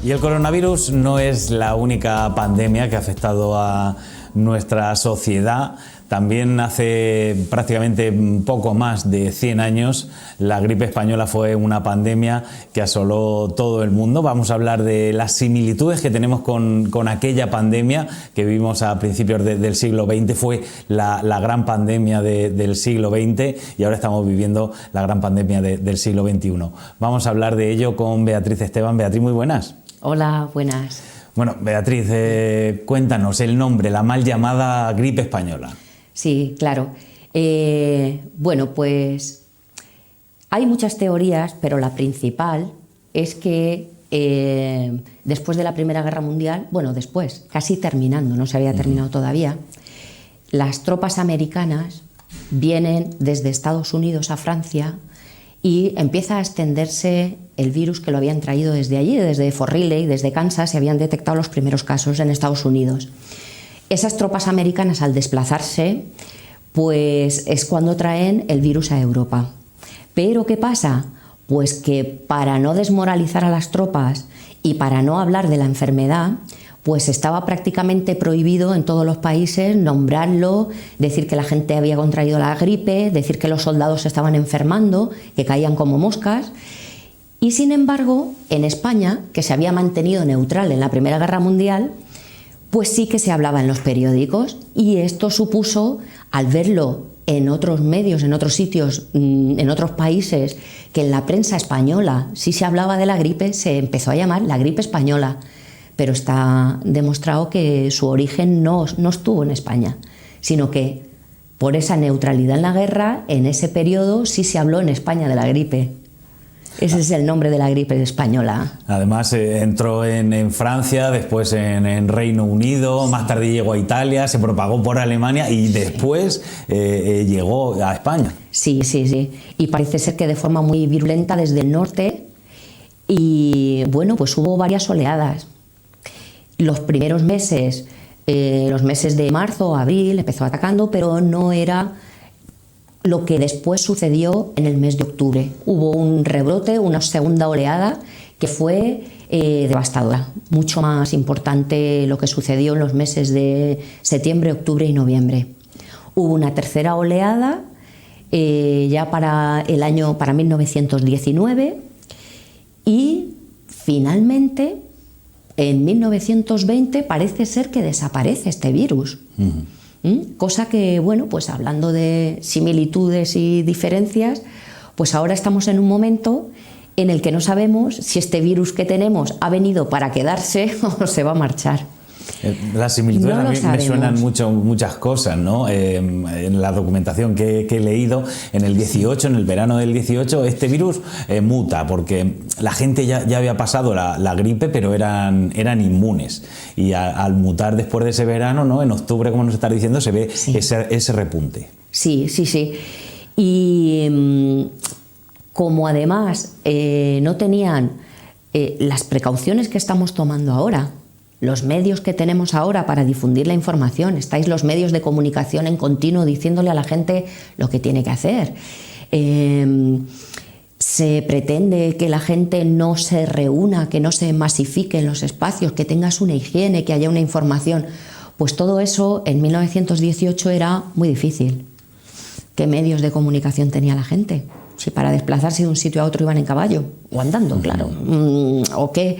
Y el coronavirus no es la única pandemia que ha afectado a nuestra sociedad. También hace prácticamente poco más de 100 años la gripe española fue una pandemia que asoló todo el mundo. Vamos a hablar de las similitudes que tenemos con aquella pandemia que vivimos a principios del siglo XX. Fue la gran pandemia del siglo XX y ahora estamos viviendo la gran pandemia del siglo XXI. Vamos a hablar de ello con Beatriz Esteban. Beatriz, muy buenas. Hola, buenas. Bueno, Beatriz, cuéntanos el nombre, la mal llamada gripe española. Sí, claro. Bueno, pues hay muchas teorías, pero la principal es que después de la Primera Guerra Mundial, bueno, después, casi terminando, no se había terminado todavía, las tropas americanas vienen desde Estados Unidos a Francia y empieza a extenderse el virus que lo habían traído desde allí, desde Fort Riley, desde Kansas, se habían detectado los primeros casos en Estados Unidos. Esas tropas americanas, al desplazarse, pues es cuando traen el virus a Europa. Pero ¿qué pasa? Pues que para no desmoralizar a las tropas y para no hablar de la enfermedad, pues estaba prácticamente prohibido en todos los países nombrarlo, decir que la gente había contraído la gripe, decir que los soldados se estaban enfermando, que caían como moscas. Y sin embargo, en España, que se había mantenido neutral en la Primera Guerra Mundial, pues sí que se hablaba en los periódicos, y esto supuso, al verlo en otros medios, en otros sitios, en otros países, que en la prensa española sí se hablaba de la gripe, se empezó a llamar la gripe española. Pero está demostrado que su origen no estuvo en España, sino que por esa neutralidad en la guerra, en ese periodo sí se habló en España de la gripe. Ese es el nombre de la gripe española. Además entró en Francia, después en Reino Unido, más tarde llegó a Italia, se propagó por Alemania y después llegó a España. Sí. Y parece ser que de forma muy virulenta desde el norte. Y bueno, pues hubo varias oleadas. Los primeros meses, los meses de marzo, abril, empezó atacando, pero no era lo que después sucedió en el mes de octubre. Hubo un rebrote, una segunda oleada que fue devastadora, mucho más importante lo que sucedió en los meses de septiembre, octubre y noviembre. Hubo una tercera oleada ya para 1919 y finalmente en 1920 parece ser que desaparece este virus. Cosa que, bueno, pues hablando de similitudes y diferencias, pues ahora estamos en un momento en el que no sabemos si este virus que tenemos ha venido para quedarse o se va a marchar. Las similitudes a mí me suenan muchas cosas, ¿no? En la documentación que he leído, en el 18, en el verano del 18, este virus muta, porque la gente ya había pasado la gripe, pero eran inmunes. Y al mutar después de ese verano, ¿no? En octubre, como nos está diciendo, se ve ese repunte. Sí. Y como además no tenían las precauciones que estamos tomando ahora, los medios que tenemos ahora para difundir la información, estáis los medios de comunicación en continuo diciéndole a la gente lo que tiene que hacer. Se pretende que la gente no se reúna, que no se masifique en los espacios, que tengas una higiene, que haya una información. Pues todo eso en 1918 era muy difícil. ¿Qué medios de comunicación tenía la gente? Si para desplazarse de un sitio a otro iban en caballo o andando, claro. O que,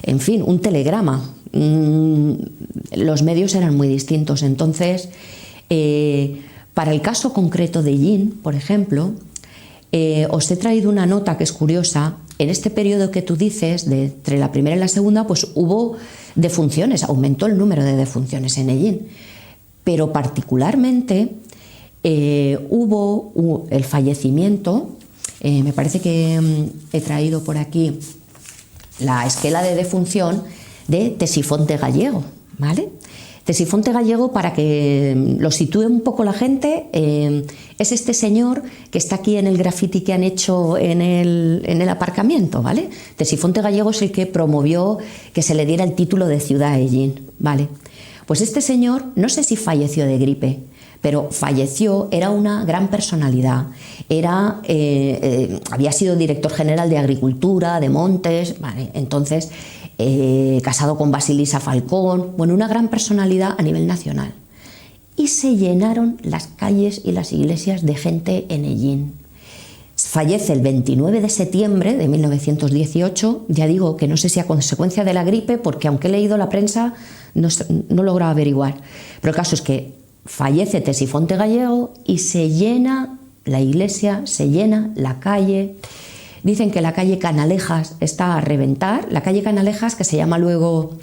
en fin, un telegrama. Los medios eran muy distintos. Entonces, para el caso concreto de Yin, por ejemplo, os he traído una nota que es curiosa. En este periodo que tú dices, entre la primera y la segunda, pues hubo defunciones, aumentó el número de defunciones en el Yin, pero particularmente hubo el fallecimiento, me parece que he traído por aquí la esquela de defunción de Tesifonte Gallego, ¿vale? Tesifonte Gallego, para que lo sitúe un poco la gente, es este señor que está aquí en el graffiti que han hecho en el aparcamiento, ¿vale? Tesifonte Gallego es el que promovió que se le diera el título de ciudad a Ellín, ¿vale? Pues este señor, no sé si falleció de gripe, pero falleció, era una gran personalidad, había sido director general de Agricultura, de Montes, ¿vale? Entonces casado con Basilisa Falcón, bueno, una gran personalidad a nivel nacional. Y se llenaron las calles y las iglesias de gente en Hellín. Fallece el 29 de septiembre de 1918, ya digo que no sé si a consecuencia de la gripe, porque aunque he leído la prensa no logro averiguar, pero el caso es que fallece Tesifonte Gallego y se llena la iglesia, se llena la calle. Dicen que la calle Canalejas está a reventar, la calle Canalejas que se llama luego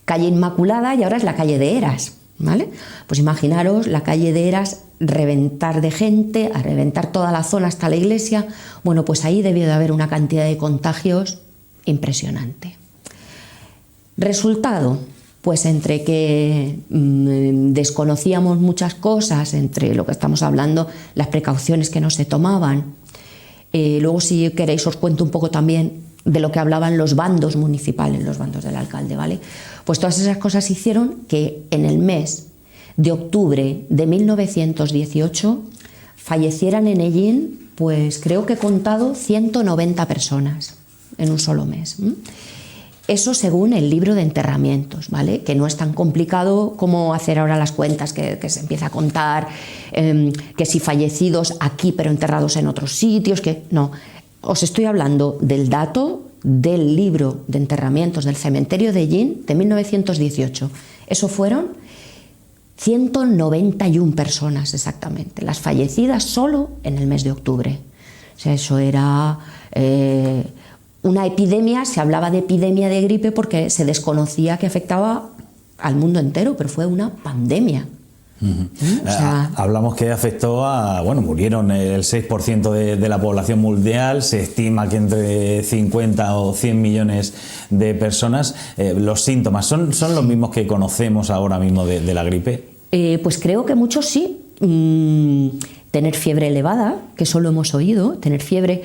calle Inmaculada y ahora es la calle de Heras, ¿vale? Pues imaginaros la calle de Heras reventar de gente, a reventar toda la zona hasta la iglesia. Bueno, pues ahí debió de haber una cantidad de contagios impresionante. Resultado, pues entre que desconocíamos muchas cosas, entre lo que estamos hablando, las precauciones que no se tomaban. Luego, si queréis, os cuento un poco también de lo que hablaban los bandos municipales, los bandos del alcalde, ¿vale? Pues todas esas cosas hicieron que en el mes de octubre de 1918 fallecieran en Hellín, pues creo que he contado 190 personas en un solo mes. Eso según el libro de enterramientos, ¿vale? Que no es tan complicado como hacer ahora las cuentas, que se empieza a contar que si fallecidos aquí pero enterrados en otros sitios, que no. Os estoy hablando del dato del libro de enterramientos del cementerio de Hellín de 1918. Eso fueron 191 personas exactamente, las fallecidas solo en el mes de octubre. O sea, eso era una epidemia, se hablaba de epidemia de gripe porque se desconocía que afectaba al mundo entero, pero fue una pandemia. O sea, hablamos que afectó a, bueno, murieron el 6% de la población mundial, se estima que entre 50 o 100 millones de personas. ¿Los síntomas son los mismos que conocemos ahora mismo de la gripe? Pues creo que muchos sí. Tener fiebre elevada, que eso lo hemos oído, tener fiebre.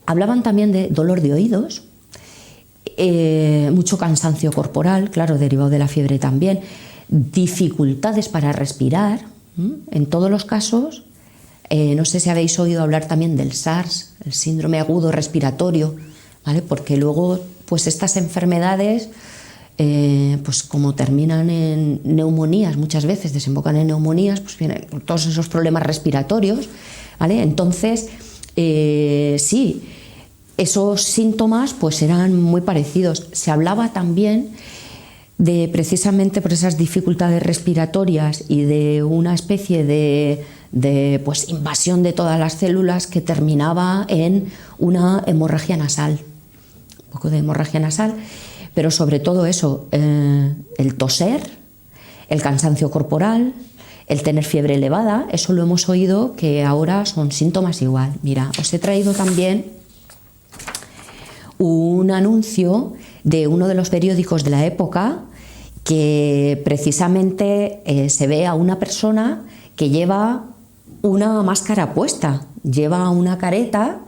Hablaban también de dolor de oídos, mucho cansancio corporal, claro, derivado de la fiebre también, dificultades para respirar. En todos los casos, no sé si habéis oído hablar también del SARS, el síndrome agudo respiratorio, ¿vale? Porque luego, pues estas enfermedades, pues como terminan en neumonías, muchas veces desembocan en neumonías, pues vienen todos esos problemas respiratorios, ¿vale? Entonces, sí, esos síntomas pues eran muy parecidos. Se hablaba también de, precisamente por esas dificultades respiratorias y de una especie de pues, invasión de todas las células que terminaba en una hemorragia nasal, un poco de hemorragia nasal, pero sobre todo eso, el toser, el cansancio corporal, el tener fiebre elevada, eso lo hemos oído que ahora son síntomas igual. Mira, os he traído también un anuncio de uno de los periódicos de la época que precisamente se ve a una persona que lleva una máscara puesta, lleva una careta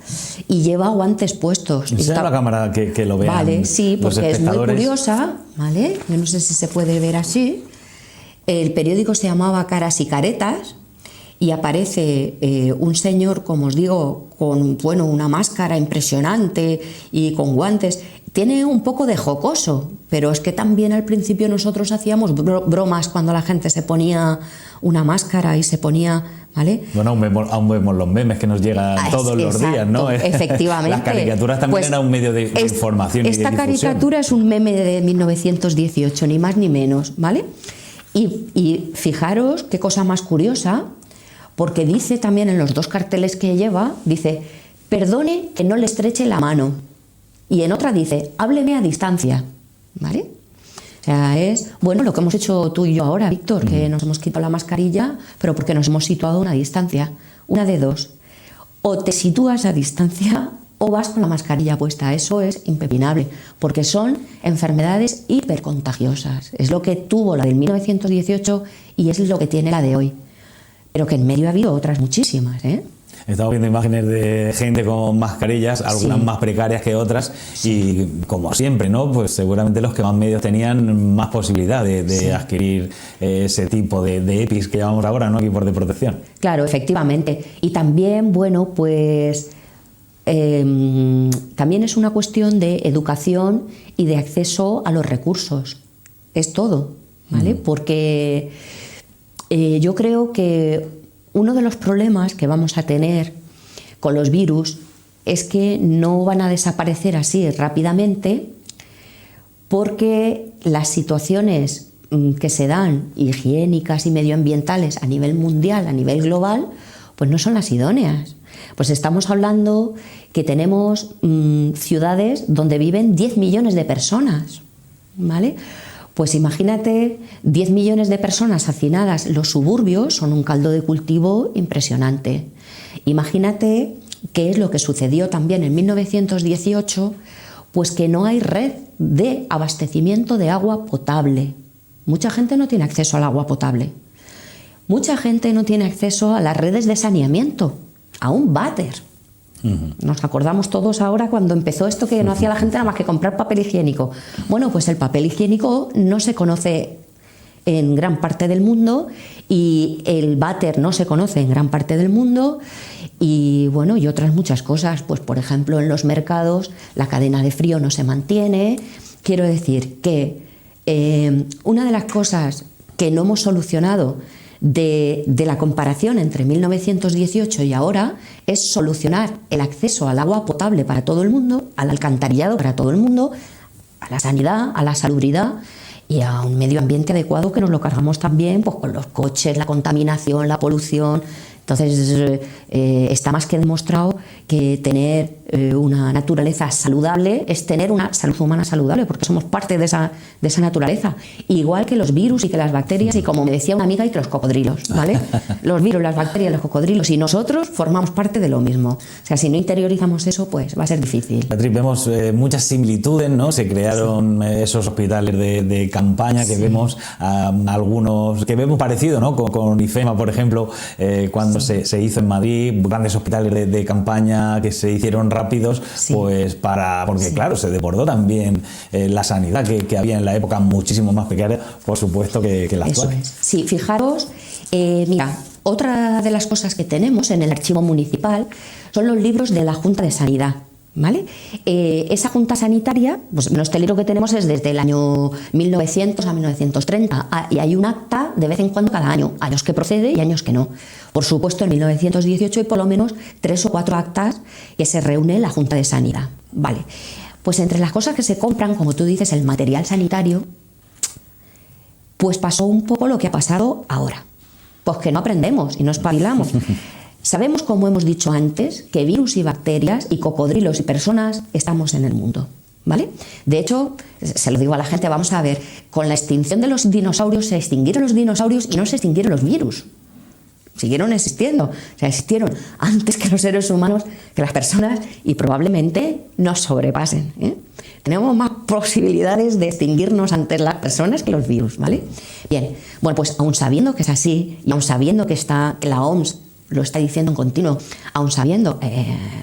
y lleva guantes puestos. Enseña la cámara que lo vean. Vale, sí, porque es muy curiosa, ¿vale? Yo no sé si se puede ver así. El periódico se llamaba Caras y Caretas y aparece un señor, como os digo, con una máscara impresionante y con guantes. Tiene un poco de jocoso, pero es que también al principio nosotros hacíamos bromas cuando la gente se ponía una máscara y se ponía, ¿vale? Bueno, aún vemos los memes que nos llegan todos los días, ¿no? Efectivamente. Las caricaturas también eran un medio de información y de difusión. Esta caricatura es un meme de 1918, ni más ni menos, ¿vale? Y fijaros qué cosa más curiosa, porque dice también en los dos carteles que lleva, dice, perdone que no le estreche la mano. Y en otra dice, hábleme a distancia, ¿vale? O sea, es, bueno, lo que hemos hecho tú y yo ahora, Víctor, que nos hemos quitado la mascarilla, pero porque nos hemos situado a una distancia. Una de dos, o te sitúas a distancia o vas con la mascarilla puesta. Eso es impepinable, porque son enfermedades hipercontagiosas. Es lo que tuvo la del 1918 y es lo que tiene la de hoy. Pero que en medio ha habido otras muchísimas, ¿eh? Estamos viendo imágenes de gente con mascarillas, algunas más precarias que otras, y como siempre, ¿no? Pues seguramente los que más medios tenían más posibilidad de adquirir ese tipo de EPIs que llamamos ahora, ¿no? Equipos de protección. Claro, efectivamente. Y también, bueno, pues también es una cuestión de educación y de acceso a los recursos. Es todo, ¿vale? Porque yo creo que uno de los problemas que vamos a tener con los virus es que no van a desaparecer así rápidamente, porque las situaciones que se dan higiénicas y medioambientales a nivel mundial, a nivel global, pues no son las idóneas. Pues estamos hablando que tenemos ciudades donde viven 10 millones de personas, ¿vale? Pues imagínate 10 millones de personas hacinadas. Los suburbios son un caldo de cultivo impresionante. Imagínate qué es lo que sucedió también en 1918, pues que no hay red de abastecimiento de agua potable. Mucha gente no tiene acceso al agua potable. Mucha gente no tiene acceso a las redes de saneamiento, a un váter. Nos acordamos todos ahora cuando empezó esto, que no hacía la gente nada más que comprar papel higiénico. Bueno, pues el papel higiénico no se conoce en gran parte del mundo y el váter no se conoce en gran parte del mundo, y bueno, y otras muchas cosas. Pues por ejemplo, en los mercados la cadena de frío no se mantiene. Quiero decir que una de las cosas que no hemos solucionado de la comparación entre 1918 y ahora es solucionar el acceso al agua potable para todo el mundo, al alcantarillado para todo el mundo, a la sanidad, a la salubridad y a un medio ambiente adecuado, que nos lo cargamos también pues con los coches, la contaminación, la polución. Entonces está más que demostrado que tener una naturaleza saludable es tener una salud humana saludable, porque somos parte de esa naturaleza. Igual que los virus y que las bacterias, y como me decía una amiga, y que los cocodrilos, ¿vale? Los virus, las bacterias, los cocodrilos, y nosotros formamos parte de lo mismo. O sea, si no interiorizamos eso, pues va a ser difícil. Beatriz, vemos muchas similitudes, ¿no? Se crearon esos hospitales de campaña que vemos, algunos que vemos parecido, ¿no? Con IFEMA, por ejemplo, cuando se hizo en Madrid, grandes hospitales de campaña que se hicieron rápidos, pues porque claro, se desbordó también la sanidad que había en la época, muchísimo más pequeña, por supuesto, que la actual. Eso es. Sí, fijaros, mira, otra de las cosas que tenemos en el archivo municipal son los libros de la Junta de Sanidad. ¿Vale? Esa junta sanitaria, pues este libro que tenemos es desde el año 1900 a 1930, y hay un acta de vez en cuando cada año, años que procede y años que no. Por supuesto, en 1918 hay por lo menos 3 o 4 actas que se reúne la Junta de Sanidad. Vale, pues entre las cosas que se compran, como tú dices, el material sanitario, pues pasó un poco lo que ha pasado ahora. Pues que no aprendemos y no espabilamos. Sabemos, como hemos dicho antes, que virus y bacterias y cocodrilos y personas estamos en el mundo, ¿vale? De hecho, se lo digo a la gente, vamos a ver, con la extinción de los dinosaurios se extinguieron los dinosaurios y no se extinguieron los virus. Siguieron existiendo, o sea, existieron antes que los seres humanos, que las personas, y probablemente nos sobrepasen, ¿eh? Tenemos más posibilidades de extinguirnos ante las personas que los virus, ¿vale? Bien, bueno, pues aún sabiendo que es así, y aún sabiendo que la OMS lo está diciendo en continuo, aún sabiendo,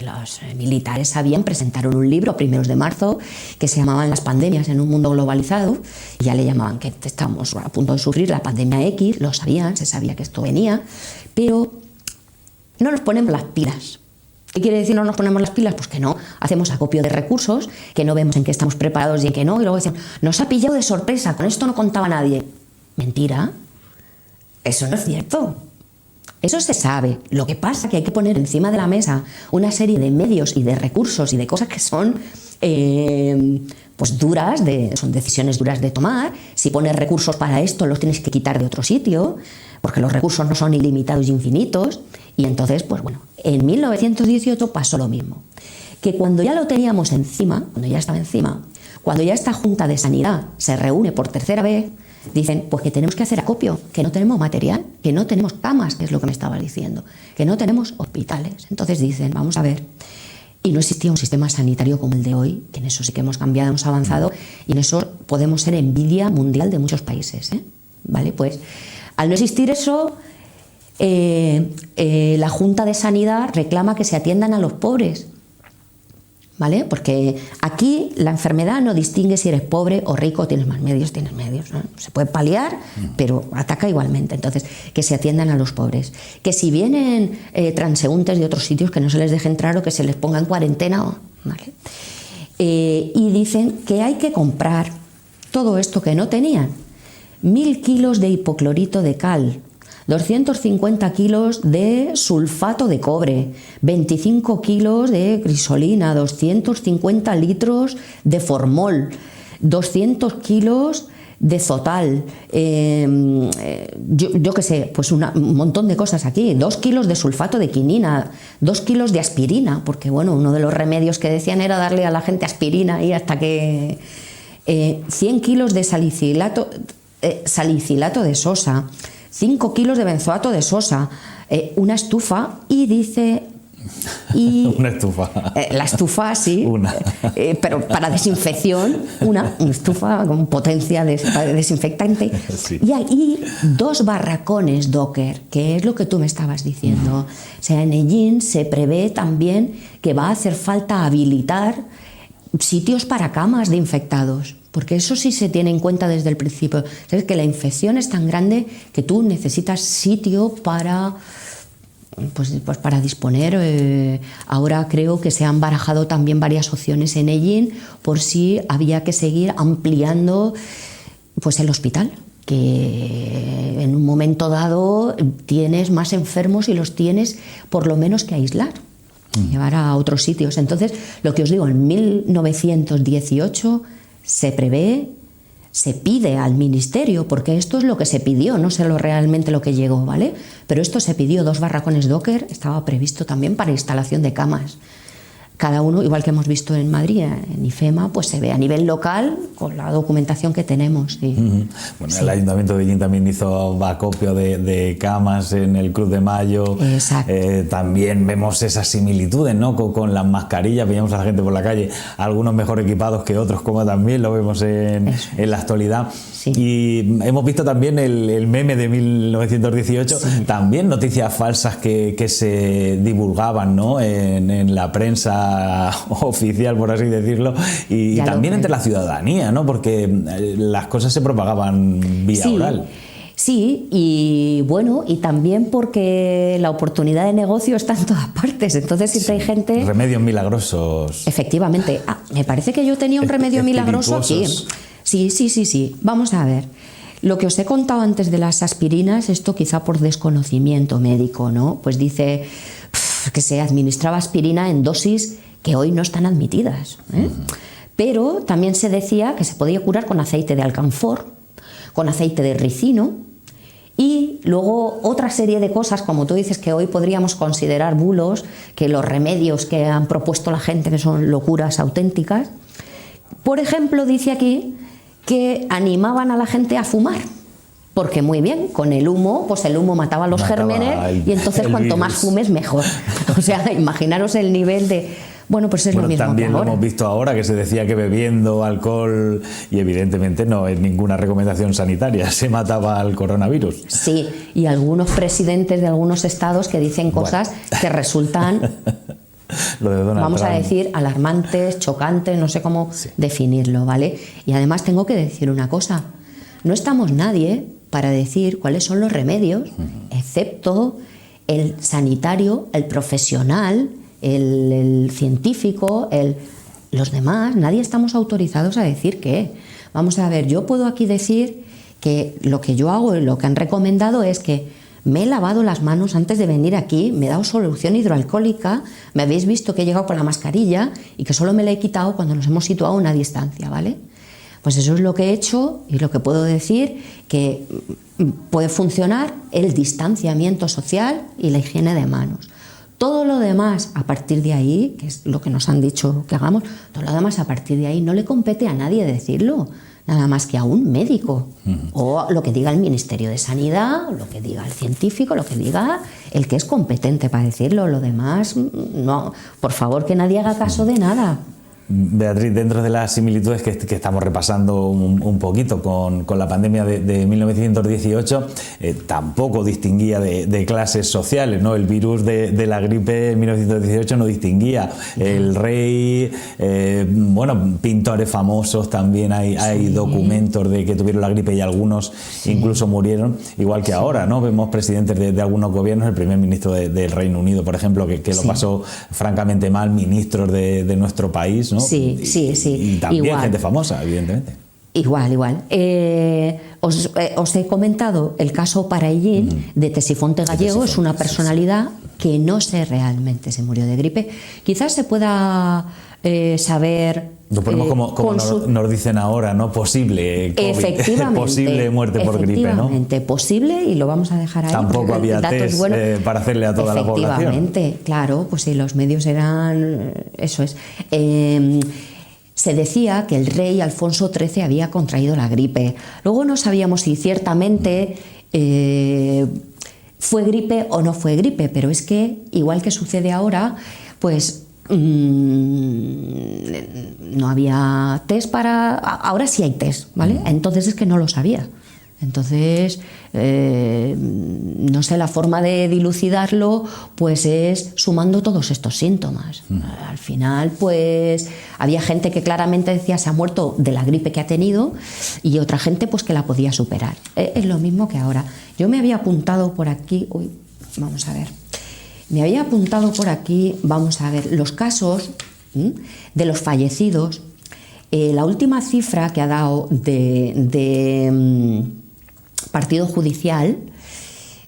los militares presentaron un libro a primeros de marzo que se llamaba Las pandemias en un mundo globalizado, y ya le llamaban que estamos a punto de sufrir la pandemia X, lo sabían, se sabía que esto venía, pero no nos ponemos las pilas. ¿Qué quiere decir no nos ponemos las pilas? Pues que no hacemos acopio de recursos, que no vemos en qué estamos preparados y en qué no, y luego decimos, nos ha pillado de sorpresa, con esto no contaba nadie. Mentira, eso no es cierto. Eso se sabe. Lo que pasa es que hay que poner encima de la mesa una serie de medios y de recursos y de cosas que son pues duras, son decisiones duras de tomar. Si pones recursos para esto, los tienes que quitar de otro sitio, porque los recursos no son ilimitados y infinitos. Y entonces, pues bueno, en 1918 pasó lo mismo. Que cuando ya lo teníamos encima, cuando ya estaba encima, cuando ya esta Junta de Sanidad se reúne por tercera vez, dicen, pues que tenemos que hacer acopio, que no tenemos material, que no tenemos camas, que es lo que me estaba diciendo, que no tenemos hospitales. Entonces dicen, vamos a ver, y no existía un sistema sanitario como el de hoy, que en eso sí que hemos cambiado, hemos avanzado, y en eso podemos ser envidia mundial de muchos países, ¿eh? ¿Vale? Pues al no existir eso, la Junta de Sanidad reclama que se atiendan a los pobres, ¿vale? Porque aquí la enfermedad no distingue si eres pobre o rico, tienes más medios, tienes medios, ¿no? Se puede paliar, pero ataca igualmente. Entonces, que se atiendan a los pobres. Que si vienen transeúntes de otros sitios, que no se les deje entrar o que se les ponga en cuarentena, ¿vale? Y dicen que hay que comprar todo esto que no tenían. 1000 kilos de hipoclorito de cal, 250 kilos de sulfato de cobre, 25 kilos de crisolina, 250 litros de formol, 200 kilos de zotal, yo qué sé, pues un montón de cosas aquí, 2 kilos de sulfato de quinina, 2 kilos de aspirina, porque bueno, uno de los remedios que decían era darle a la gente aspirina y hasta que 100 kilos de salicilato de sosa, 5 kilos de benzoato de sosa, una estufa y dice... una estufa. La estufa, sí, una. Pero para desinfección, una estufa con potencia desinfectante. Sí. Y 2 barracones Docker, que es lo que tú me estabas diciendo. O sea, en Ellín se prevé también que va a hacer falta habilitar sitios para camas de infectados, porque eso sí se tiene en cuenta desde el principio. Sabes que la infección es tan grande que tú necesitas sitio para... Pues para disponer. Ahora creo que se han barajado también varias opciones en Ellín por si había que seguir ampliando pues el hospital, que en un momento dado tienes más enfermos y los tienes por lo menos que aislar, llevar a otros sitios. Entonces, lo que os digo, en 1918 se prevé, se pide al ministerio, porque esto es lo que se pidió, no sé realmente lo que llegó, ¿vale? Pero esto se pidió, 2 barracones Docker, estaba previsto también para instalación de camas. Cada uno, igual que hemos visto en Madrid, en IFEMA, pues se ve a nivel local con la documentación que tenemos. Sí. Bueno, sí. El Ayuntamiento de Ellín también hizo acopio de camas en el Cruz de Mayo. Exacto. También vemos esas similitudes, ¿no? Con las mascarillas, veíamos a la gente por la calle, algunos mejor equipados que otros, como también lo vemos en la actualidad. Sí. Y hemos visto también el meme de 1918, sí. También noticias falsas que se divulgaban, ¿no? en la prensa oficial, por así decirlo, y también entre la ciudadanía, ¿no? Porque las cosas se propagaban vía oral. Sí, y bueno, y también porque la oportunidad de negocio está en todas partes, entonces siempre hay gente... Remedios milagrosos. Efectivamente. Me parece que yo tenía un remedio milagroso aquí. Sí. Vamos a ver. Lo que os he contado antes de las aspirinas, esto quizá por desconocimiento médico, ¿no? Pues dice que se administraba aspirina en dosis que hoy no están admitidas, ¿eh? Pero también se decía que se podía curar con aceite de alcanfor, con aceite de ricino y luego otra serie de cosas, como tú dices, que hoy podríamos considerar bulos, que los remedios que han propuesto la gente que son locuras auténticas. Por ejemplo, dice aquí que animaban a la gente a fumar. Porque muy bien, con el humo, pues el humo mataba los gérmenes y entonces cuanto más fumes mejor. O sea, imaginaros el nivel de... Bueno, pues es lo mismo también que ahora. Lo hemos visto ahora, que se decía que bebiendo alcohol, y evidentemente no es ninguna recomendación sanitaria, se mataba al coronavirus. Sí, y algunos presidentes de algunos estados que dicen cosas que resultan... Lo de Donald vamos Trump. A decir, alarmantes, chocantes, no sé cómo definirlo, ¿vale? Y además tengo que decir una cosa, no estamos nadie para decir cuáles son los remedios, excepto el sanitario, el profesional, el científico, los demás, nadie estamos autorizados a decir qué. Vamos a ver, yo puedo aquí decir que lo que yo hago y lo que han recomendado es que me he lavado las manos antes de venir aquí, me he dado solución hidroalcohólica, me habéis visto que he llegado con la mascarilla y que solo me la he quitado cuando nos hemos situado a una distancia, ¿vale? Pues eso es lo que he hecho y lo que puedo decir, que puede funcionar el distanciamiento social y la higiene de manos. Todo lo demás, a partir de ahí, que es lo que nos han dicho que hagamos, todo lo demás a partir de ahí no le compete a nadie decirlo, nada más que a un médico, o lo que diga el Ministerio de Sanidad, lo que diga el científico, lo que diga el que es competente para decirlo. Lo demás, no, por favor, que nadie haga caso de nada. Beatriz, dentro de las similitudes que estamos repasando un poquito con la pandemia de 1918, tampoco distinguía de clases sociales, ¿no? El virus de la gripe en 1918 no distinguía. El rey, bueno, pintores famosos, también hay documentos de que tuvieron la gripe y algunos incluso murieron, igual que ahora, ¿no? Vemos presidentes de algunos gobiernos, el primer ministro del Reino Unido, por ejemplo, que lo pasó francamente mal, ministros de nuestro país, ¿no? Sí. Y también igual. gente famosa, evidentemente. Igual. Os he comentado el caso Paraellín de Tesifonte Gallego. Es una personalidad que no sé realmente si murió de gripe. Quizás se pueda saber... Lo ponemos como nos dicen ahora, ¿no? Posible COVID, efectivamente, posible muerte por gripe, ¿no? Efectivamente, posible, y lo vamos a dejar ahí. Tampoco había test para hacerle a toda la población. Efectivamente, claro, pues si los medios eran... Eso es. Se decía que el rey Alfonso XIII había contraído la gripe. Luego no sabíamos si ciertamente fue gripe o no fue gripe, pero es que, igual que sucede ahora, pues no había test para... Ahora sí hay test, ¿vale? Entonces es que no lo sabía. Entonces, no sé, la forma de dilucidarlo pues es sumando todos estos síntomas. Al final, pues había gente que claramente decía se ha muerto de la gripe que ha tenido y otra gente pues que la podía superar. Es lo mismo que ahora. Yo me había apuntado por aquí... Uy, vamos a ver. Me había apuntado por aquí, vamos a ver, los casos de los fallecidos. La última cifra que ha dado de partido judicial,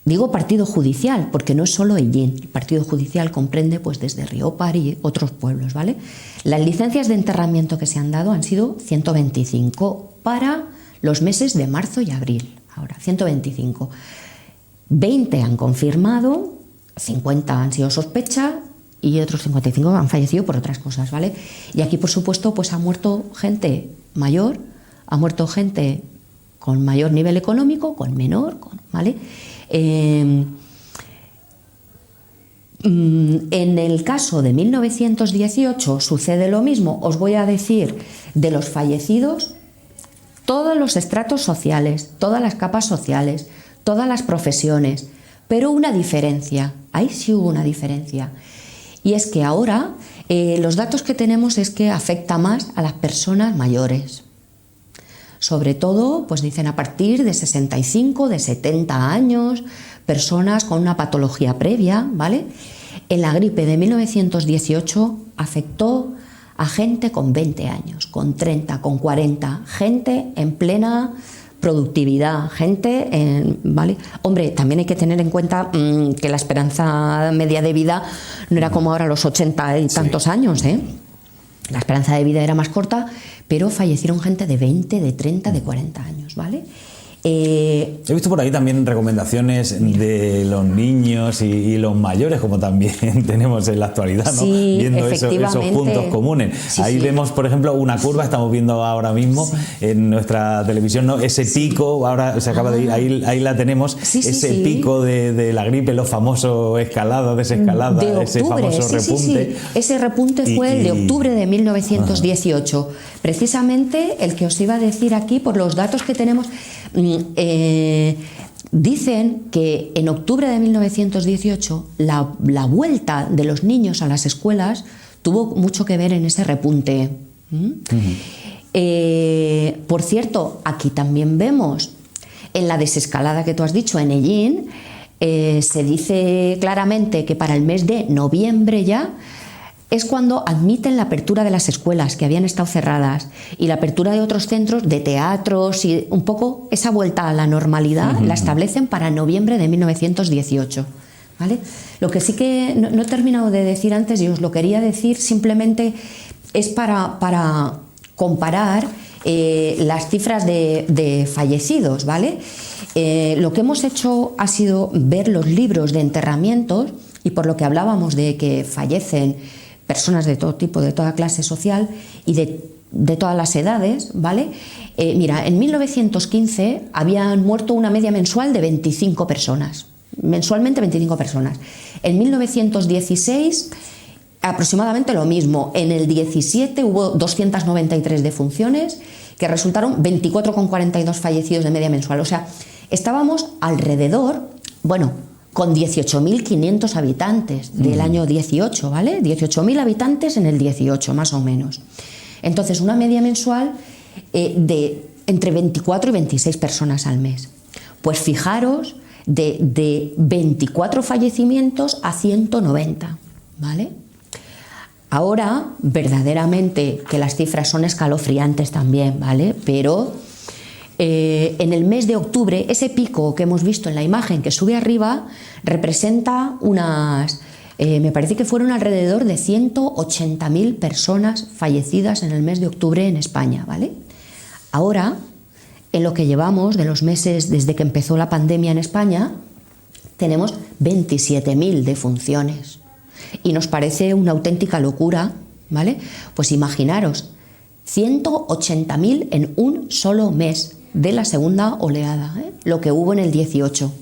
digo partido judicial porque no es solo Ellín, el partido judicial comprende pues desde Riópar y otros pueblos, ¿vale? Las licencias de enterramiento que se han dado han sido 125 para los meses de marzo y abril, ahora 125. 20 han confirmado, 50 han sido sospecha y otros 55 han fallecido por otras cosas, ¿vale? Y aquí, por supuesto, pues ha muerto gente mayor, ha muerto gente con mayor nivel económico, con menor, ¿vale? En el caso de 1918 sucede lo mismo. Os voy a decir de los fallecidos, todos los estratos sociales, todas las capas sociales, todas las profesiones, pero una diferencia, ahí sí hubo una diferencia, y es que ahora los datos que tenemos es que afecta más a las personas mayores. Sobre todo, pues dicen a partir de 65, de 70 años, personas con una patología previa, ¿vale? En la gripe de 1918 afectó a gente con 20 años, con 30, con 40, gente en plena productividad, gente, ¿vale? Hombre, también hay que tener en cuenta que la esperanza media de vida no era como ahora los 80 y tantos años, ¿eh? La esperanza de vida era más corta, pero fallecieron gente de 20, de 30, de 40 años, ¿vale? He visto por ahí también recomendaciones de los niños y los mayores, como también tenemos en la actualidad, ¿no? Sí, viendo esos puntos comunes. Sí, ahí vemos, por ejemplo, una curva, estamos viendo ahora mismo en nuestra televisión, ¿no? Ese pico, ahora se acaba de ir, ahí la tenemos, ese pico de la gripe, los famosos escalada, desescalada, de octubre, ese famoso repunte. Ese repunte fue el de octubre de 1918. Precisamente el que os iba a decir aquí, por los datos que tenemos... dicen que en octubre de 1918 la vuelta de los niños a las escuelas tuvo mucho que ver en ese repunte. Por cierto, aquí también vemos en la desescalada que tú has dicho, en Ellín, se dice claramente que para el mes de noviembre ya es cuando admiten la apertura de las escuelas que habían estado cerradas y la apertura de otros centros de teatros y un poco esa vuelta a la normalidad la establecen para noviembre de 1918. ¿Vale? Lo que sí que no he terminado de decir antes y os lo quería decir simplemente es para comparar las cifras de fallecidos, ¿vale? Lo que hemos hecho ha sido ver los libros de enterramientos y por lo que hablábamos de que fallecen personas de todo tipo, de toda clase social y de todas las edades, ¿vale? Mira, en 1915 habían muerto una media mensual de 25 personas, mensualmente 25 personas. En 1916 aproximadamente lo mismo. En el 17 hubo 293 defunciones que resultaron 24,42 fallecidos de media mensual. O sea, estábamos alrededor, bueno, con 18.500 habitantes del año 18, ¿vale? 18.000 habitantes en el 18, más o menos. Entonces, una media mensual de entre 24 y 26 personas al mes. Pues fijaros, de 24 fallecimientos a 190, ¿vale? Ahora, verdaderamente, que las cifras son escalofriantes también, ¿vale? Pero en el mes de octubre, ese pico que hemos visto en la imagen que sube arriba, representa unas, me parece que fueron alrededor de 180.000 personas fallecidas en el mes de octubre en España, ¿vale? Ahora, en lo que llevamos de los meses desde que empezó la pandemia en España, tenemos 27.000 defunciones. Y nos parece una auténtica locura, ¿vale? Pues imaginaros, 180.000 en un solo mes de la segunda oleada, lo que hubo en el 18.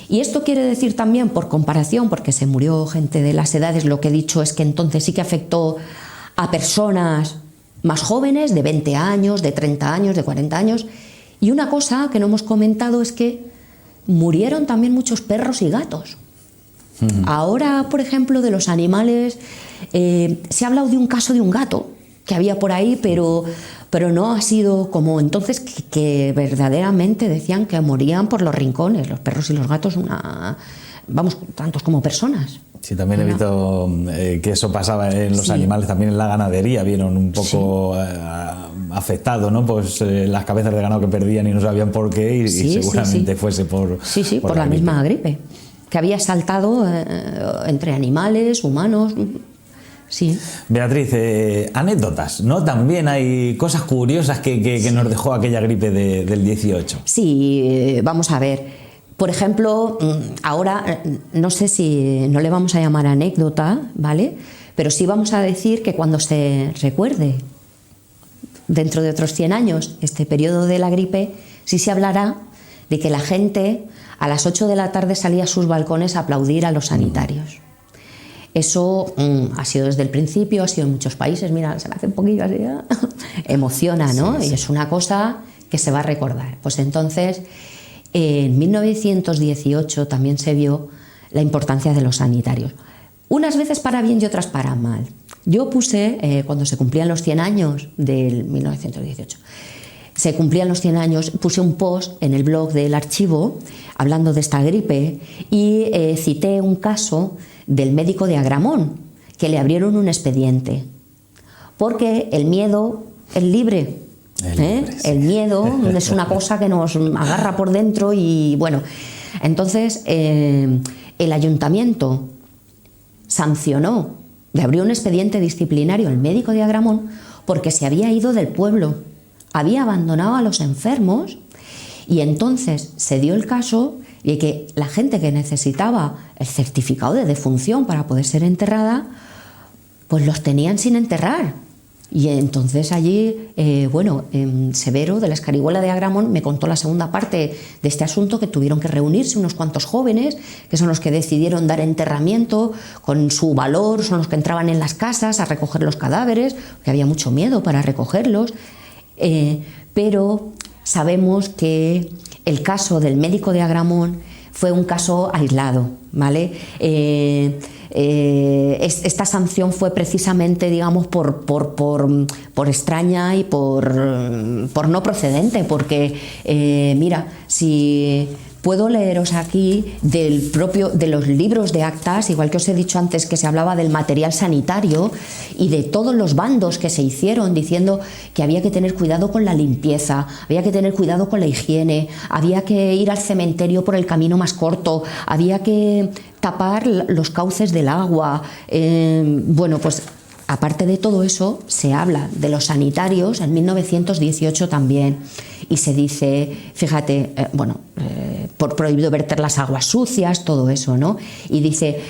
Y esto quiere decir también, por comparación, porque se murió gente de las edades, lo que he dicho es que entonces sí que afectó a personas más jóvenes, de 20 años, de 30 años, de 40 años. Y una cosa que no hemos comentado es que murieron también muchos perros y gatos. Ahora, por ejemplo, de los animales, se ha hablado de un caso de un gato que había por ahí, pero no ha sido como entonces, que verdaderamente decían que morían por los rincones, los perros y los gatos, vamos, tantos como personas. Sí, también he visto que eso pasaba en los animales, también en la ganadería, vieron un poco afectado, ¿no? Pues las cabezas de ganado que perdían y no sabían por qué, y seguramente fuese por la misma gripe, que había saltado entre animales, humanos. Sí. Beatriz, anécdotas, ¿no? También hay cosas curiosas que nos dejó aquella gripe del 18. Sí, vamos a ver. Por ejemplo, ahora no sé si no le vamos a llamar anécdota, ¿vale? Pero sí vamos a decir que cuando se recuerde dentro de otros 100 años este periodo de la gripe, sí se hablará de que la gente a las 8 de la tarde salía a sus balcones a aplaudir a los sanitarios. Eso ha sido desde el principio, ha sido en muchos países, mira, se me hace un poquillo así, emociona, ¿no? Sí, sí. Y es una cosa que se va a recordar. Pues entonces, en 1918 también se vio la importancia de los sanitarios. Unas veces para bien y otras para mal. Yo puse, cuando se cumplían los 100 años del 1918, se cumplían los 100 años, puse un post en el blog del archivo hablando de esta gripe y cité un caso del médico de Agramón, que le abrieron un expediente, porque el miedo es libre. El miedo es una cosa que nos agarra por dentro y bueno, entonces el ayuntamiento sancionó, le abrió un expediente disciplinario al médico de Agramón porque se había ido del pueblo, había abandonado a los enfermos y entonces se dio el caso de que la gente que necesitaba el certificado de defunción para poder ser enterrada, pues los tenían sin enterrar. Y entonces allí, Severo, de la Escarihuela de Agramón, me contó la segunda parte de este asunto, que tuvieron que reunirse unos cuantos jóvenes, que son los que decidieron dar enterramiento con su valor, son los que entraban en las casas a recoger los cadáveres, que había mucho miedo para recogerlos, pero sabemos que el caso del médico de Agramón fue un caso aislado, ¿vale? Esta sanción fue precisamente, digamos, por extraña y por no procedente, porque mira, si puedo leeros aquí de los libros de actas, igual que os he dicho antes que se hablaba del material sanitario y de todos los bandos que se hicieron diciendo que había que tener cuidado con la limpieza, había que tener cuidado con la higiene, había que ir al cementerio por el camino más corto, había que tapar los cauces del agua, pues aparte de todo eso, se habla de los sanitarios en 1918 también, y se dice, fíjate, por prohibido verter las aguas sucias, todo eso, ¿no? Y dice,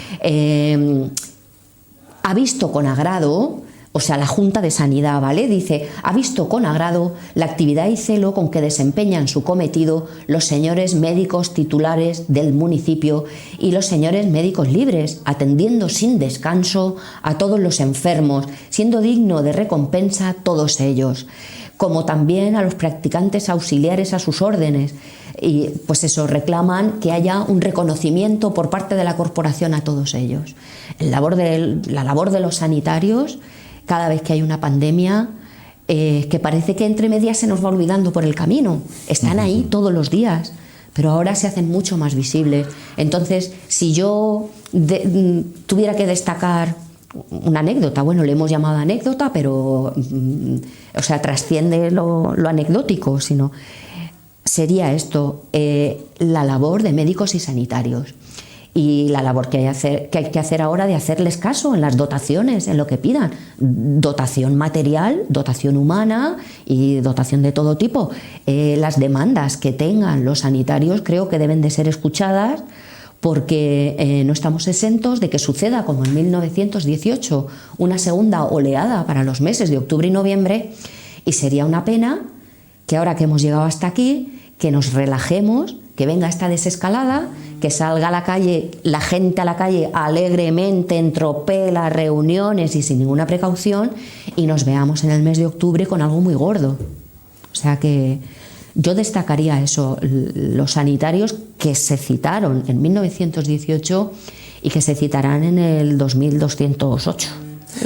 ha visto con agrado, o sea, la Junta de Sanidad, ¿vale? Dice, ha visto con agrado la actividad y celo con que desempeñan su cometido los señores médicos titulares del municipio y los señores médicos libres, atendiendo sin descanso a todos los enfermos, siendo digno de recompensa todos ellos, como también a los practicantes auxiliares a sus órdenes. Y pues eso, reclaman que haya un reconocimiento por parte de la corporación a todos ellos. La labor de los sanitarios, cada vez que hay una pandemia, que parece que entre medias se nos va olvidando por el camino. Están ahí todos los días, pero ahora se hacen mucho más visibles. Entonces, si yo tuviera que destacar una anécdota, bueno, le hemos llamado anécdota, pero o sea, trasciende lo anecdótico, sino sería esto, la labor de médicos y sanitarios. Y la labor que hay que hacer ahora de hacerles caso en las dotaciones, en lo que pidan. Dotación material, dotación humana y dotación de todo tipo. Las demandas que tengan los sanitarios creo que deben de ser escuchadas, porque no estamos exentos de que suceda como en 1918, una segunda oleada para los meses de octubre y noviembre, y sería una pena que ahora que hemos llegado hasta aquí, que nos relajemos, que venga esta desescalada, que salga a la calle, la gente a la calle alegremente, en tropel, reuniones y sin ninguna precaución, y nos veamos en el mes de octubre con algo muy gordo. O sea que yo destacaría eso, los sanitarios que se citaron en 1918 y que se citarán en el 2208.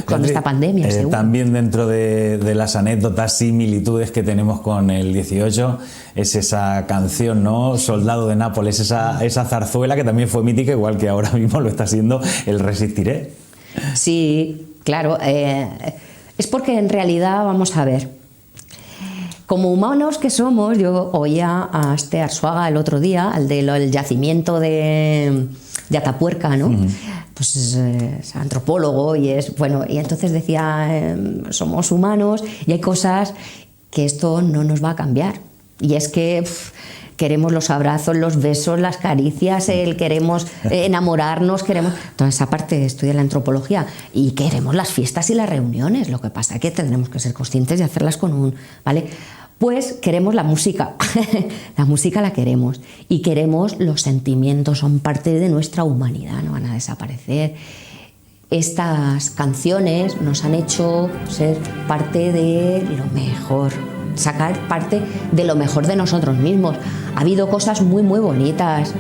Con esta pandemia, también dentro de las anécdotas, similitudes que tenemos con el 18, es esa canción, ¿no? Soldado de Nápoles, esa zarzuela que también fue mítica, igual que ahora mismo lo está siendo el Resistiré. Sí, claro. Es porque en realidad, vamos a ver, como humanos que somos, yo oía a Arzuaga el otro día, al del yacimiento de Atapuerca, ¿no? Pues es antropólogo y es, bueno, y entonces decía, somos humanos y hay cosas que esto no nos va a cambiar. Y es que queremos los abrazos, los besos, las caricias, queremos enamorarnos, queremos toda esa parte de estudiar la antropología, y queremos las fiestas y las reuniones. Lo que pasa es que tendremos que ser conscientes de hacerlas ¿vale? Pues queremos la música, la música la queremos, y queremos los sentimientos, son parte de nuestra humanidad, no van a desaparecer. Estas canciones nos han hecho ser parte de lo mejor, sacar parte de lo mejor de nosotros mismos. Ha habido cosas muy muy bonitas.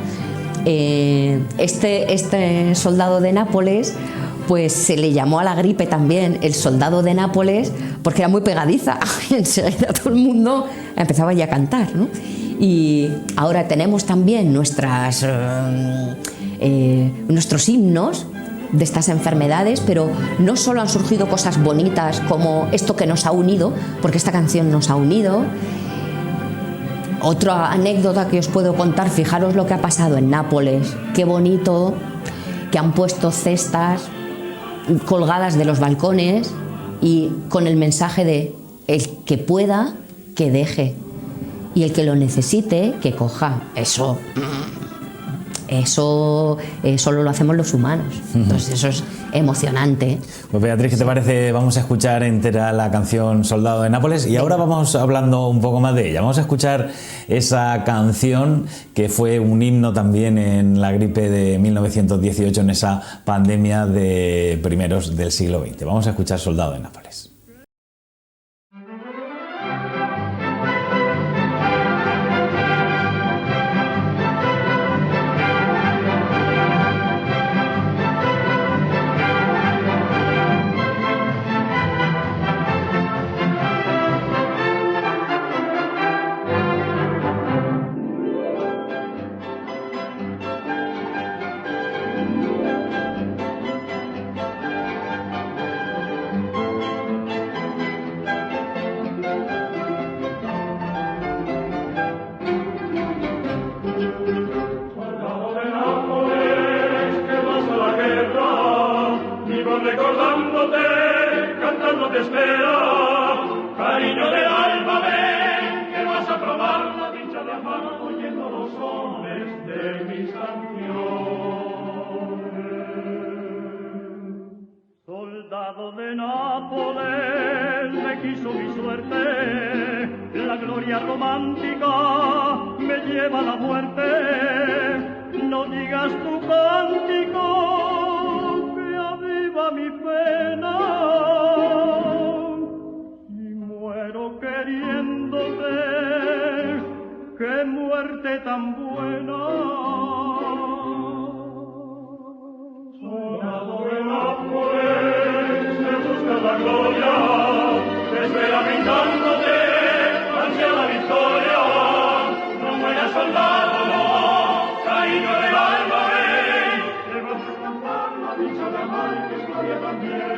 Este soldado de Nápoles, pues se le llamó a la gripe también el soldado de Nápoles, porque era muy pegadiza. Enseguida todo el mundo empezaba ya a cantar, ¿no? Y ahora tenemos también nuestros himnos de estas enfermedades, pero no solo han surgido cosas bonitas como esto que nos ha unido, porque esta canción nos ha unido. Otra anécdota que os puedo contar, fijaros lo que ha pasado en Nápoles, qué bonito que han puesto cestas colgadas de los balcones y con el mensaje de el que pueda, que deje, y el que lo necesite, que coja. Eso solo lo hacemos los humanos. Entonces eso es emocionante. Pues Beatriz, ¿qué te parece? Vamos a escuchar entera la canción Soldado de Nápoles, y ahora vamos hablando un poco más de ella. Vamos a escuchar esa canción que fue un himno también en la gripe de 1918, en esa pandemia de primeros del siglo XX. Vamos a escuchar Soldado de Nápoles. Recordándote, cantando te espera, cariño del alma, ven, que vas a probar la dicha de amar, oyendo los sones de mis canciones. Soldado de de Nápoles me quiso mi suerte, la gloria romántica me lleva a la muerte. No digas tu cántico que aviva mi pena, y muero queriéndote, qué muerte tan buena. Soldado de Nápoles, me busca la gloria, te espera brindándote, ansia la victoria. No mueras, soldado, no, cariño del alma, ven, te vas a cantar la dicha de amar y que es gloria también.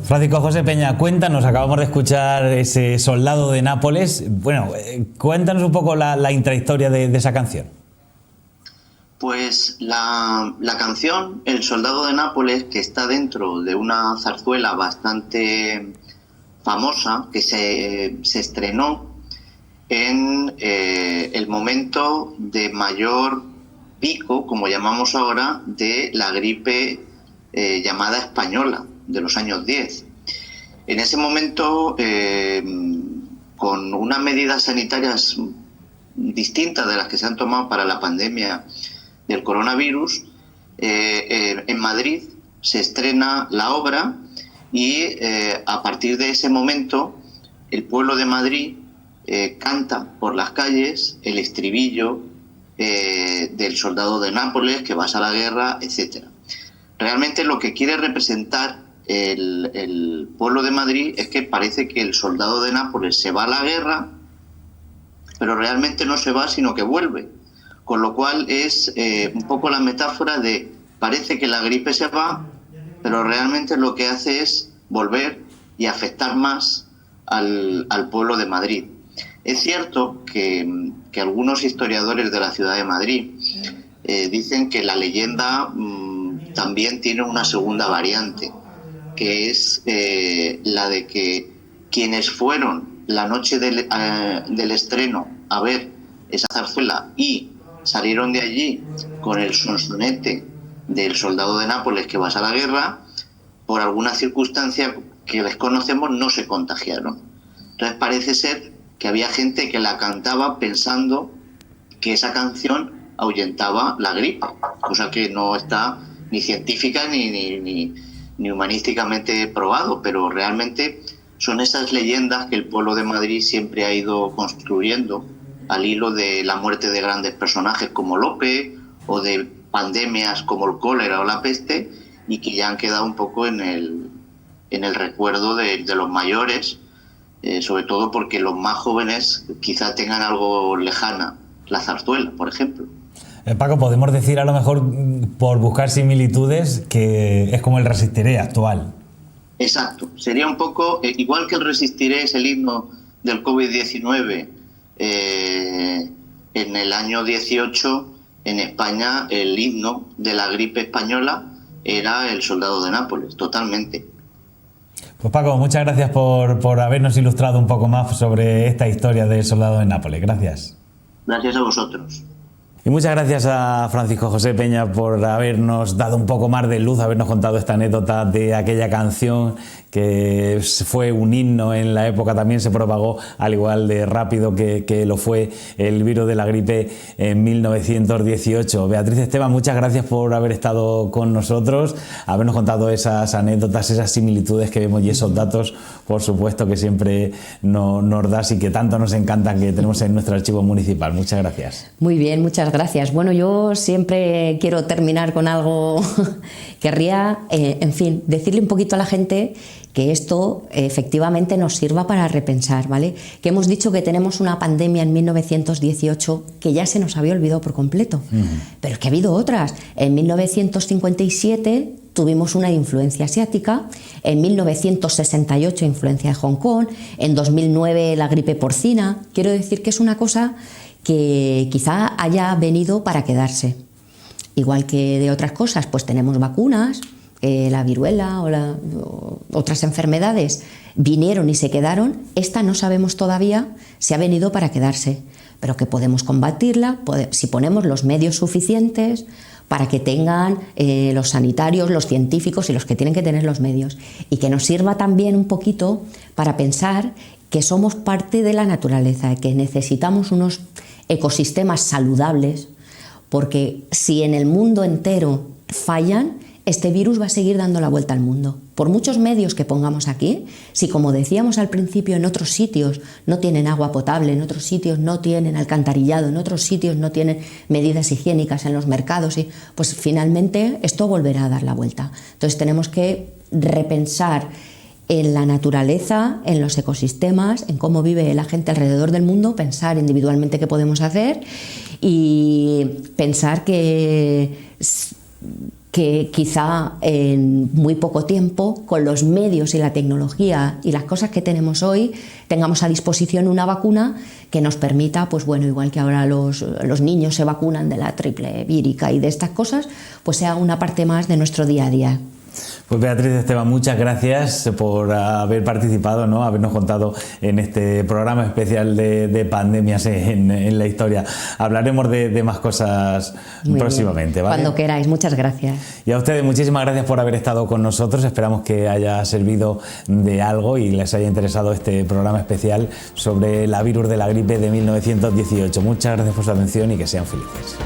Francisco José Peña, cuéntanos, acabamos de escuchar ese Soldado de Nápoles. Bueno, cuéntanos un poco la intrahistoria de esa canción. Pues la canción El Soldado de Nápoles, que está dentro de una zarzuela bastante famosa, que se estrenó en el momento de mayor pico, como llamamos ahora, de la gripe llamada española, de los años 10. En ese momento, con unas medidas sanitarias distintas de las que se han tomado para la pandemia del coronavirus, en Madrid se estrena la obra y a partir de ese momento el pueblo de Madrid canta por las calles el estribillo del Soldado de Nápoles, que vas a la guerra, etc. Realmente lo que quiere representar el pueblo de Madrid es que parece que el soldado de Nápoles se va a la guerra, pero realmente no se va, sino que vuelve. Con lo cual es un poco la metáfora de parece que la gripe se va, pero realmente lo que hace es volver y afectar más al pueblo de Madrid. Es cierto que algunos historiadores de la ciudad de Madrid dicen que la leyenda también tiene una segunda variante, que es la de que quienes fueron la noche del estreno a ver esa zarzuela y salieron de allí con el sonsonete del Soldado de Nápoles que vas a la guerra, por alguna circunstancia que desconocemos no se contagiaron. Entonces parece ser que había gente que la cantaba pensando que esa canción ahuyentaba la gripe, cosa que no está ni científica ni humanísticamente probado, pero realmente son esas leyendas que el pueblo de Madrid siempre ha ido construyendo al hilo de la muerte de grandes personajes como Lope o de pandemias como el cólera o la peste, y que ya han quedado un poco en el recuerdo de los mayores, sobre todo porque los más jóvenes quizá tengan algo lejana la zarzuela, por ejemplo. Paco, podemos decir a lo mejor, por buscar similitudes, que es como el Resistiré actual. Exacto, sería un poco, igual que el Resistiré es el himno del COVID-19, en el año 18 en España el himno de la gripe española era el Soldado de Nápoles, totalmente. Pues Paco, muchas gracias por habernos ilustrado un poco más sobre esta historia del Soldado de Nápoles. Gracias. Gracias a vosotros. Y muchas gracias a Francisco José Peña por habernos dado un poco más de luz, habernos contado esta anécdota de aquella canción que fue un himno en la época, también se propagó al igual de rápido que lo fue el virus de la gripe en 1918. Beatriz Esteban, muchas gracias por haber estado con nosotros, habernos contado esas anécdotas, esas similitudes que vemos y esos datos, por supuesto, que siempre nos das y que tanto nos encantan, que tenemos en nuestro archivo municipal. Muchas gracias. Muy bien, muchas gracias. Bueno, yo siempre quiero terminar con algo. Querría, en fin, decirle un poquito a la gente que esto efectivamente nos sirva para repensar, ¿vale? Que hemos dicho que tenemos una pandemia en 1918 que ya se nos había olvidado por completo, pero es que ha habido otras. En 1957 tuvimos una influencia asiática, en 1968 influencia de Hong Kong, en 2009 la gripe porcina. Quiero decir que es una cosa que quizá haya venido para quedarse. Igual que de otras cosas, pues tenemos vacunas, la viruela o otras enfermedades vinieron y se quedaron, esta no sabemos todavía si ha venido para quedarse, pero que podemos combatirla si ponemos los medios suficientes para que tengan los sanitarios, los científicos y los que tienen que tener los medios. Y que nos sirva también un poquito para pensar que somos parte de la naturaleza, que necesitamos unos ecosistemas saludables, porque si en el mundo entero fallan, este virus va a seguir dando la vuelta al mundo. Por muchos medios que pongamos aquí, si como decíamos al principio en otros sitios no tienen agua potable, en otros sitios no tienen alcantarillado, en otros sitios no tienen medidas higiénicas en los mercados, pues finalmente esto volverá a dar la vuelta. Entonces tenemos que repensar en la naturaleza, en los ecosistemas, en cómo vive la gente alrededor del mundo, pensar individualmente qué podemos hacer y pensar que quizá en muy poco tiempo, con los medios y la tecnología y las cosas que tenemos hoy, tengamos a disposición una vacuna que nos permita, pues bueno, igual que ahora los niños se vacunan de la triple vírica y de estas cosas, pues sea una parte más de nuestro día a día. Pues Beatriz Esteban, muchas gracias por haber participado, ¿no? Habernos contado en este programa especial de pandemias en la historia. Hablaremos de más cosas muy próximamente, ¿vale? Cuando queráis, muchas gracias. Y a ustedes muchísimas gracias por haber estado con nosotros. Esperamos que haya servido de algo y les haya interesado este programa especial sobre la virus de la gripe de 1918. Muchas gracias por su atención y que sean felices.